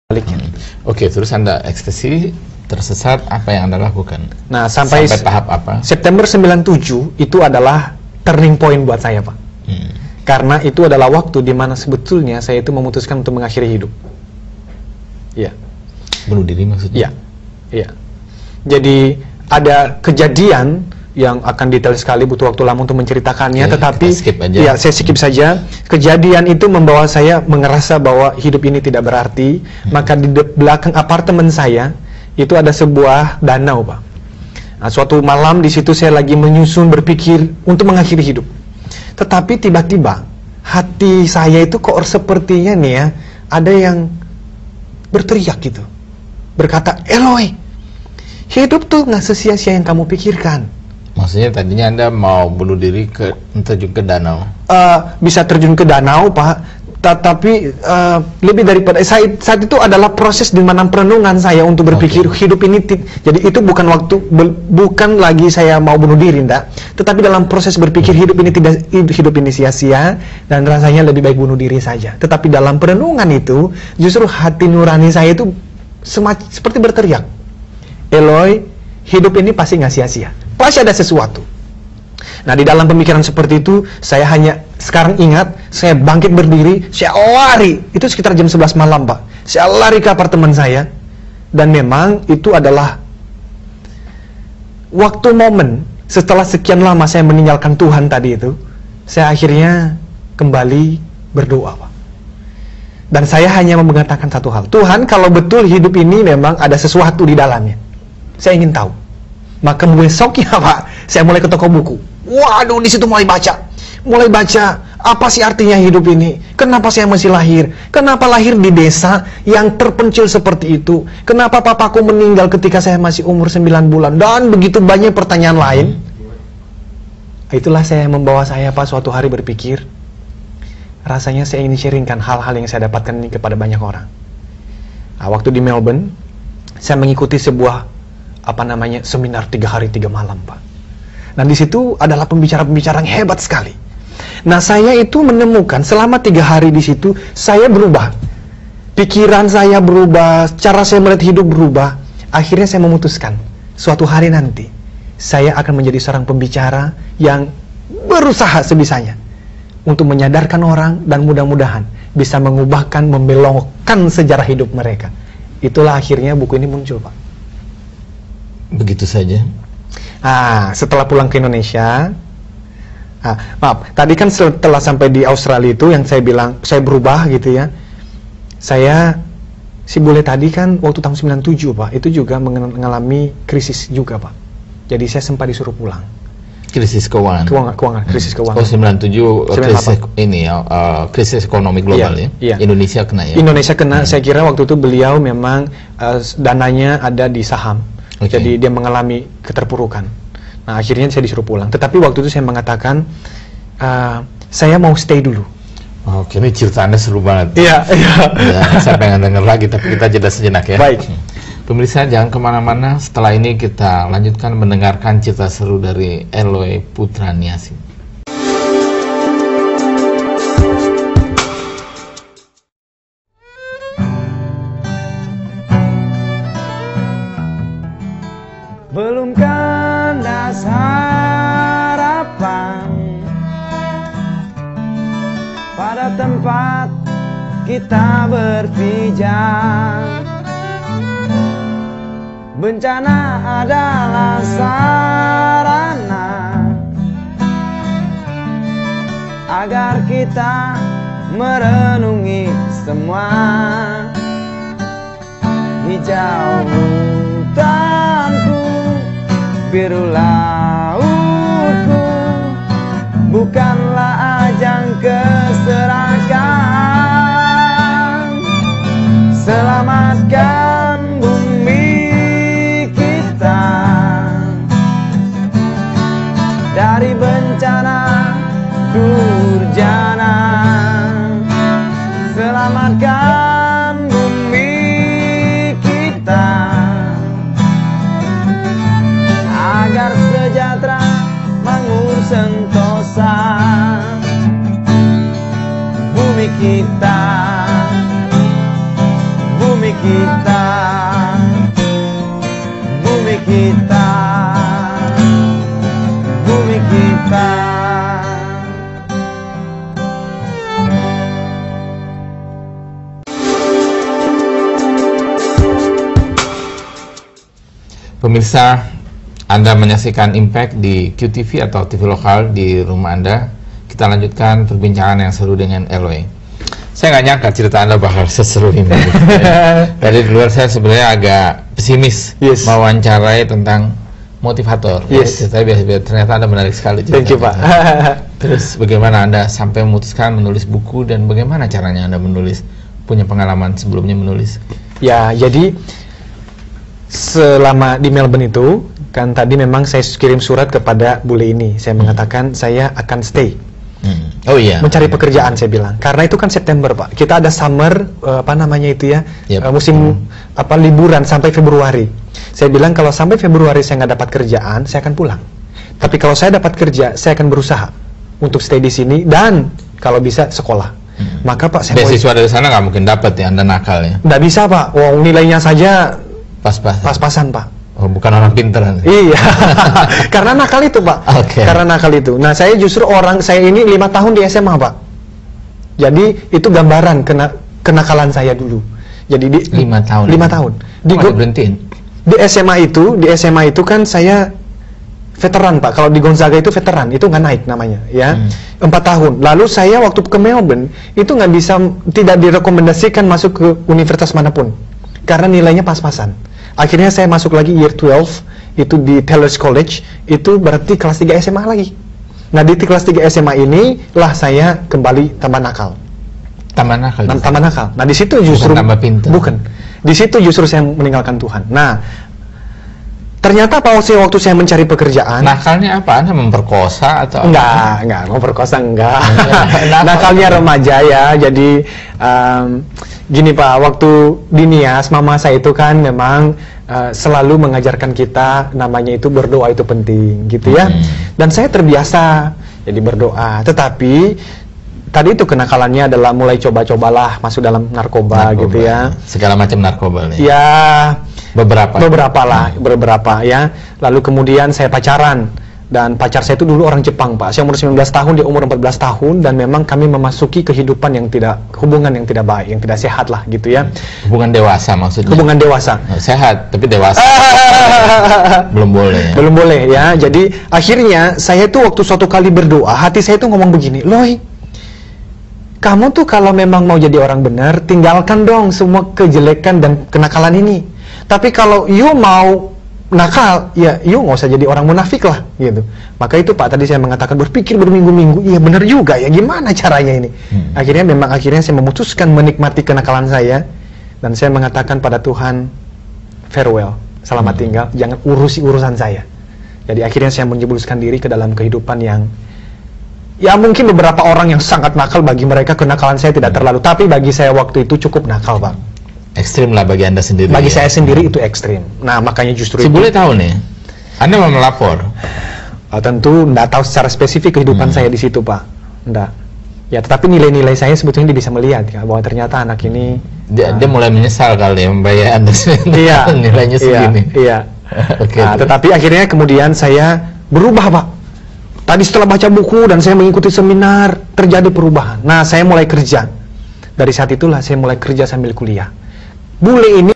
baliknya. Oke, terus Anda ekstasi, tersesat, apa yang Anda lakukan? Nah, sampai tahap apa? September 97 itu adalah turning point buat saya, Pak. Karena itu adalah waktu di mana sebetulnya saya itu memutuskan untuk mengakhiri hidup. Iya. Bunuh diri maksudnya? Iya. Iya. Jadi ada kejadian yang akan detail sekali, butuh waktu lama untuk menceritakannya, tetapi skip aja. Ya, saya skip saja. Kejadian itu membawa saya merasa bahwa hidup ini tidak berarti. Maka di belakang apartemen saya itu ada sebuah danau, Pak. Nah, suatu malam di situ saya lagi menyusun berpikir untuk mengakhiri hidup. Tetapi tiba-tiba hati saya itu kok sepertinya nih ya, ada yang berteriak gitu, berkata, Eloy, hidup tuh nggak sesia-sia yang kamu pikirkan. Maksudnya tadinya Anda mau bunuh diri terjun ke danau? Bisa terjun ke danau, Pak. Tapi lebih daripada saat itu adalah proses di mana perenungan saya untuk berpikir hidup ini. Jadi itu bukan bukan lagi saya mau bunuh diri, enggak. Tetapi dalam proses berpikir hidup ini sia-sia dan rasanya lebih baik bunuh diri saja. Tetapi dalam perenungan itu justru hati nurani saya itu seperti berteriak, Eloy, hidup ini pasti nggak sia-sia. Pasti ada sesuatu. Nah, di dalam pemikiran seperti itu, saya hanya sekarang ingat, saya bangkit berdiri, saya lari. Itu sekitar jam 11 malam, Pak. Saya lari ke apartemen saya. Dan memang itu adalah waktu momen setelah sekian lama saya meninggalkan Tuhan tadi itu, saya akhirnya kembali berdoa, Pak. Dan saya hanya mengatakan satu hal, Tuhan, kalau betul hidup ini memang ada sesuatu di dalamnya, saya ingin tahu. Maka besoknya, Pak, saya mulai ke toko buku. Waduh, di situ mulai baca, apa sih artinya hidup ini? Kenapa saya masih lahir? Kenapa lahir di desa yang terpencil seperti itu? Kenapa papaku meninggal ketika saya masih umur 9 bulan? Dan begitu banyak pertanyaan lain. Itulah saya membawa saya, Pak, suatu hari berpikir, rasanya saya ingin sharingkan hal-hal yang saya dapatkan ini kepada banyak orang. Nah, waktu di Melbourne, saya mengikuti sebuah seminar 3 hari 3 malam, Pak. Dan di situ adalah pembicara-pembicara yang hebat sekali. Nah, saya itu menemukan selama 3 hari di situ, saya berubah. Pikiran saya berubah, cara saya melihat hidup berubah. Akhirnya saya memutuskan, suatu hari nanti, saya akan menjadi seorang pembicara yang berusaha sebisanya untuk menyadarkan orang dan mudah-mudahan bisa mengubahkan, membelokkan sejarah hidup mereka. Itulah akhirnya buku ini muncul, Pak. Begitu saja. Setelah pulang ke Indonesia, maaf, tadi kan setelah sampai di Australia itu yang saya bilang, saya berubah gitu ya. Si bule tadi kan waktu tahun 97, Pak, itu juga mengalami krisis juga, Pak. Jadi saya sempat disuruh pulang. Krisis keuangan? Krisis keuangan. 97, krisis ini ya, krisis ekonomi global ya? Indonesia kena ya? Indonesia kena, saya kira waktu itu beliau memang dananya ada di saham. Jadi dia mengalami keterpurukan. Nah, akhirnya saya disuruh pulang. Tetapi waktu itu saya mengatakan, saya mau stay dulu. Oke, ini cerita Anda seru banget. Iya. Ya, saya pengen denger lagi, tapi kita jeda sejenak ya. Baik. Pemirsa, jangan kemana-mana. Setelah ini kita lanjutkan mendengarkan cerita seru dari Eloy Putraniasi. Belum kandas harapan pada tempat kita berpijak. Bencana adalah sarana agar kita merenungi semua. Hijau hutanku, biru lautku, bukanlah ajang keserakahan. Selamatkan bumi kita dari bencana durjana. Selamatkan bumi kita agar sejahtera makmur sentosa. Bumi kita, bumi kita, bumi kita, bumi kita. Pemirsa, Anda menyaksikan Impact di QTV atau TV lokal di rumah Anda. Kita lanjutkan perbincangan yang seru dengan Eloy. Saya nggak nyangka cerita Anda bakal seseru ini. Dari luar saya sebenarnya agak pesimis mewawancarai tentang motivator. Tapi ternyata Anda menarik sekali. Thank you, Pak. Terus bagaimana Anda sampai memutuskan menulis buku dan bagaimana caranya Anda menulis? Punya pengalaman sebelumnya menulis? Ya, jadi selama di Melbourne itu kan tadi memang saya kirim surat kepada bule ini. Saya mengatakan saya akan stay. Oh iya. Mencari pekerjaan saya bilang. Karena itu kan September, Pak. Kita ada summer musim liburan sampai Februari. Saya bilang kalau sampai Februari saya nggak dapat kerjaan, saya akan pulang. Tapi kalau saya dapat kerja, saya akan berusaha untuk stay di sini dan kalau bisa sekolah. Maka Pak, saya beasiswa dari sana nggak mungkin dapat ya, Anda nakal ya? Nggak bisa, Pak. Wong nilainya saja pas-pasan, Pak. Oh, bukan orang pinter. Iya. Karena nakal itu, Pak. Karena nakal itu. Nah, saya justru saya ini 5 tahun di SMA, Pak. Jadi itu gambaran kenakalan saya dulu. Jadi di 5 tahun. 5 tahun. Diberhentiin. Di SMA itu kan saya veteran, Pak. Kalau di Gonzaga itu veteran, itu nggak naik namanya, ya. 4 tahun. Lalu saya waktu ke Melbourne itu tidak direkomendasikan masuk ke universitas manapun karena nilainya pas-pasan. Akhirnya saya masuk lagi year 12 itu di Taylor's College, itu berarti kelas 3 SMA lagi. Nah, di kelas 3 SMA inilah saya kembali tambah nakal. Tambah nakal. Nah, di situ justru bukan tambah pintar. Bukan. Di situ justru saya meninggalkan Tuhan. Nah, ternyata waktu saya mencari pekerjaan. Nakalnya apa? Anda memperkosa atau apa? Enggak, memperkosa enggak. Nakalnya remaja ya. Jadi gini Pak, waktu di Nias mama saya itu kan memang selalu mengajarkan kita namanya itu berdoa itu penting gitu ya. Dan saya terbiasa jadi berdoa. Tetapi tadi itu kenakalannya adalah mulai coba-cobalah masuk dalam narkoba gitu ya. Segala macam narkoba nih. Ya, beberapa ya. Lalu kemudian saya pacaran dan pacar saya itu dulu orang Jepang, Pak. Saya umur 19 tahun, dia umur 14 tahun dan memang kami memasuki kehidupan hubungan yang tidak baik, yang tidak sehat lah gitu ya. Hubungan dewasa maksudnya. Hubungan dewasa. Sehat tapi dewasa. Belum boleh. Belum boleh ya. Jadi akhirnya saya itu waktu suatu kali berdoa, hati saya itu ngomong begini, "Loy, kamu tuh kalau memang mau jadi orang benar, tinggalkan dong semua kejelekan dan kenakalan ini. Tapi kalau you mau nakal, ya you nggak usah jadi orang munafik lah," gitu. Maka itu Pak, tadi saya mengatakan berpikir berminggu-minggu, iya benar juga ya, gimana caranya ini? Akhirnya saya memutuskan menikmati kenakalan saya dan saya mengatakan pada Tuhan, farewell, selamat tinggal, jangan urusi urusan saya. Jadi akhirnya saya menjebloskan diri ke dalam kehidupan yang ya mungkin beberapa orang yang sangat nakal, bagi mereka kenakalan saya tidak terlalu, tapi bagi saya waktu itu cukup nakal, Pak. Ekstrim lah bagi Anda sendiri. Bagi saya sendiri itu ekstrim. Nah, makanya justru boleh tahu nih, Anda mau melapor? Tentu enggak tahu secara spesifik kehidupan saya di situ, Pak. Enggak. Ya, tetapi nilai-nilai saya sebetulnya dia bisa melihat ya, bahwa ternyata anak ini dia mulai menyesal kali ya membayar Anda nilainya segini. Iya. Tetapi akhirnya kemudian saya berubah, Pak. Tadi setelah baca buku dan saya mengikuti seminar, terjadi perubahan. Nah, saya mulai kerja. Dari saat itulah saya mulai kerja sambil kuliah. Bule ini